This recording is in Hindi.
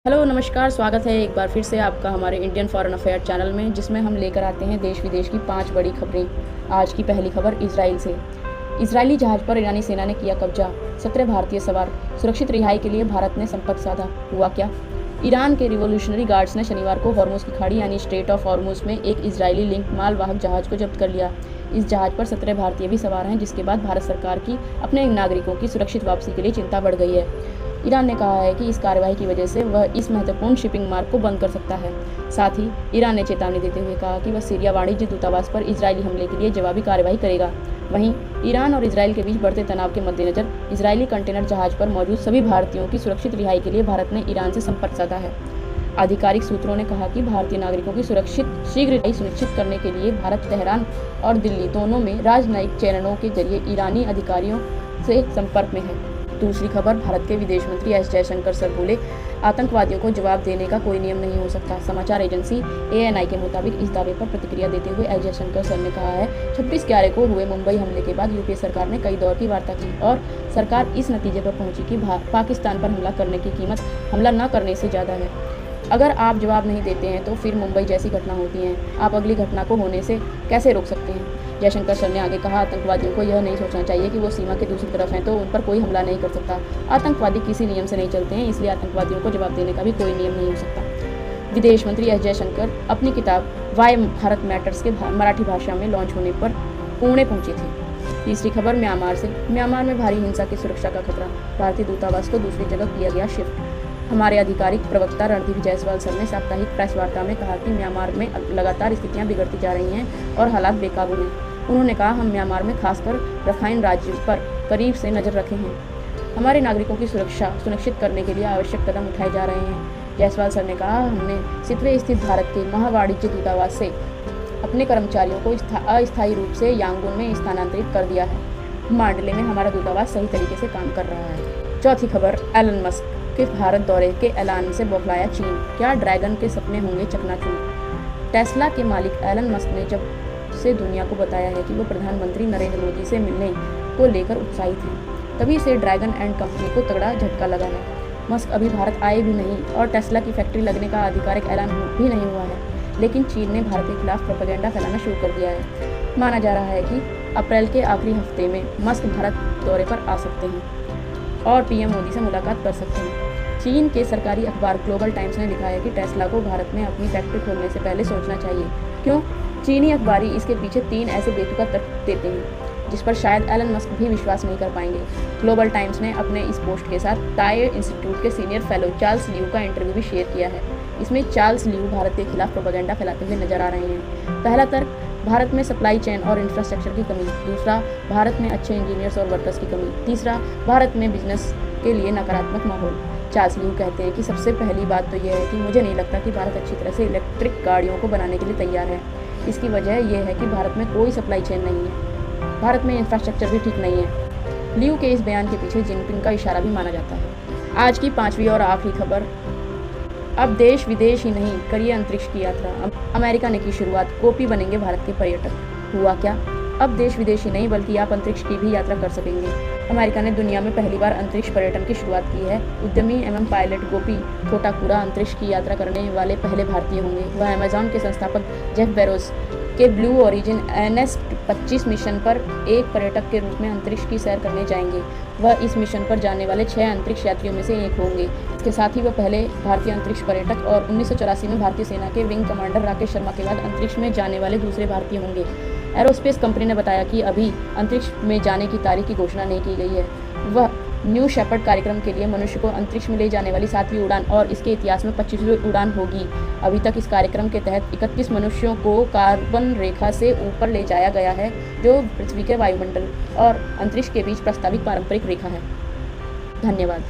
हेलो नमस्कार, स्वागत है एक बार फिर से आपका हमारे इंडियन फॉरेन अफेयर चैनल में, जिसमें हम लेकर आते हैं देश विदेश की 5 बड़ी खबरें। आज की पहली खबर इजराइल से। इजरायली जहाज पर ईरानी सेना ने किया कब्जा, 17 भारतीय सवार, सुरक्षित रिहाई के लिए भारत ने संपर्क साधा। हुआ क्या? ईरान के रिवोल्यूशनरी गार्ड्स ने शनिवार को हॉर्मुज की खाड़ी यानी स्ट्रेट ऑफ हॉर्मुज में एक इजरायली लिंक मालवाहक जहाज को जब्त कर लिया। इस जहाज पर 17 भारतीय भी सवार हैं, जिसके बाद भारत सरकार की अपने नागरिकों की सुरक्षित वापसी के लिए चिंता बढ़ गई है। ईरान ने कहा है कि इस कार्रवाई की वजह से वह इस महत्वपूर्ण शिपिंग मार्ग को बंद कर सकता है। साथ ही ईरान ने चेतावनी देते हुए कहा कि वह सीरिया वाणिज्य दूतावास पर इजरायली हमले के लिए जवाबी कार्रवाई करेगा। वहीं ईरान और इजरायल के बीच बढ़ते तनाव के मद्देनजर इजरायली कंटेनर जहाज पर मौजूद सभी भारतीयों की सुरक्षित रिहाई के लिए भारत ने ईरान से संपर्क साधा है। आधिकारिक सूत्रों ने कहा कि भारतीय नागरिकों की शीघ्र रिहाई सुनिश्चित करने के लिए भारत तेहरान और दिल्ली दोनों में राजनयिक चैनलों के जरिए ईरानी अधिकारियों से संपर्क में है। दूसरी खबर, भारत के विदेश मंत्री एस जयशंकर सर बोले, आतंकवादियों को जवाब देने का कोई नियम नहीं हो सकता। समाचार एजेंसी ANI के मुताबिक इस दावे पर प्रतिक्रिया देते हुए एस जयशंकर सर ने कहा है, 26/11 को हुए मुंबई हमले के बाद यूपीए सरकार ने कई दौर की वार्ता की और सरकार इस नतीजे पर पहुंची कि पाकिस्तान पर हमला करने की कीमत हमला न करने से ज़्यादा है। अगर आप जवाब नहीं देते हैं तो फिर मुंबई जैसी घटना होती हैं। आप अगली घटना को होने से कैसे रोक सकते हैं? जयशंकर सर ने आगे कहा, आतंकवादियों को यह नहीं सोचना चाहिए कि वो सीमा के दूसरी तरफ हैं तो उन पर कोई हमला नहीं कर सकता। आतंकवादी किसी नियम से नहीं चलते हैं, इसलिए आतंकवादियों को जवाब देने का भी कोई नियम नहीं हो सकता। विदेश मंत्री एस जयशंकर अपनी किताब वाई भारत मैटर्स के मराठी भाषा में लॉन्च होने पर पुणे पहुंचे थे। तीसरी खबर म्यांमार से। म्यांमार में भारी हिंसा की सुरक्षा का खतरा, भारतीय दूतावास को दूसरी जगह किया गया शिफ्ट। हमारे आधिकारिक प्रवक्ता रणदीप जायसवाल सर ने साप्ताहिक प्रेस वार्ता में कहा कि म्यांमार में लगातार स्थितियां बिगड़ती जा रही हैं और हालात बेकाबू हैं। उन्होंने कहा, हम म्यांमार में खासकर रखाइन राज्य पर करीब से नजर रखे हैं। हमारे नागरिकों की सुरक्षा सुनिश्चित करने के लिए आवश्यक कदम उठाए जा रहे हैं। जायसवाल सर ने कहा, हमने सितवे स्थित भारत के महावाणिज्य दूतावास से अपने कर्मचारियों को अस्थायी रूप से यांगून में स्थानांतरित कर दिया है। मांडले में हमारा दूतावास सही तरीके से काम कर रहा है। चौथी खबर, एलन मस्क के भारत दौरे के ऐलान से बौखलाया चीन, क्या ड्रैगन के सपने होंगे चकनाचूर? टेस्ला के मालिक एलन मस्क ने जब से दुनिया को बताया है कि वो प्रधानमंत्री नरेंद्र मोदी से मिलने को लेकर उत्साहित हैं, तभी से ड्रैगन एंड कंपनी को तगड़ा झटका लगा है। मस्क अभी भारत आए भी नहीं और टेस्ला की फैक्ट्री लगने का आधिकारिक ऐलान भी नहीं हुआ है, लेकिन चीन ने भारत के खिलाफ प्रोपेगेंडा फैलाना शुरू कर दिया है। माना जा रहा है कि अप्रैल के आखिरी हफ्ते में मस्क भारत दौरे पर आ सकते हैं और PM मोदी से मुलाकात कर सकते हैं। चीन के सरकारी अखबार ग्लोबल टाइम्स ने लिखा है कि टेस्ला को भारत में अपनी फैक्ट्री खोलने से पहले सोचना चाहिए। क्यों? चीनी अखबारी इसके पीछे 3 ऐसे बेतुका तर्क देते हैं जिस पर शायद एलन मस्क भी विश्वास नहीं कर पाएंगे। ग्लोबल टाइम्स ने अपने इस पोस्ट के साथ टाई इंस्टीट्यूट के सीनियर फेलो चार्ल्स लियू का इंटरव्यू भी शेयर किया है। इसमें चार्ल्स लियू भारत के खिलाफ प्रोपेगेंडा फैलाते हुए नजर आ रहे हैं। पहला तर्क, भारत में सप्लाई चेन और इंफ्रास्ट्रक्चर की कमी। दूसरा, भारत में अच्छे इंजीनियर्स और वर्कर्स की कमी। तीसरा, भारत में बिजनेस के लिए नकारात्मक माहौल। चार्ल्स लियू कहते हैं कि सबसे पहली बात तो यह है कि मुझे नहीं लगता कि भारत अच्छी तरह से इलेक्ट्रिक गाड़ियों को बनाने के लिए तैयार है। इसकी वजह यह है कि भारत में कोई सप्लाई चेन नहीं है, भारत में इंफ्रास्ट्रक्चर भी ठीक नहीं है। लियू के इस बयान के पीछे जिनपिंग का इशारा भी माना जाता है। आज की 5वीं और आखिरी खबर, अब देश विदेश ही नहीं, करिए अंतरिक्ष की यात्रा। अमेरिका ने की शुरुआत, गोपी बनेंगे भारत के पर्यटक। हुआ क्या? अब देश विदेश ही नहीं बल्कि आप अंतरिक्ष की भी यात्रा कर सकेंगे। अमेरिका ने दुनिया में पहली बार अंतरिक्ष पर्यटन की शुरुआत की है। उद्यमी एवं पायलट गोपी थोटाकुरा अंतरिक्ष की यात्रा करने वाले पहले भारतीय होंगे। वह अमेजॉन के संस्थापक जेफ बेजोस के ब्लू ओरिजिन NS-25 मिशन पर एक पर्यटक के रूप में अंतरिक्ष की सैर करने जाएंगे। वह इस मिशन पर जाने वाले 6 अंतरिक्ष यात्रियों में से एक होंगे। इसके साथ ही वह पहले भारतीय अंतरिक्ष पर्यटक और 1984 में भारतीय सेना के विंग कमांडर राकेश शर्मा के बाद अंतरिक्ष में जाने वाले दूसरे भारतीय होंगे। एरोस्पेस कंपनी ने बताया कि अभी अंतरिक्ष में जाने की तारीख की घोषणा नहीं की गई है। वह न्यू शेपर्ड कार्यक्रम के लिए मनुष्य को अंतरिक्ष में ले जाने वाली 7वीं उड़ान और इसके इतिहास में 25वीं उड़ान होगी। अभी तक इस कार्यक्रम के तहत 31 मनुष्यों को कार्बन रेखा से ऊपर ले जाया गया है, जो पृथ्वी के वायुमंडल और अंतरिक्ष के बीच प्रस्तावित पारंपरिक रेखा है। धन्यवाद।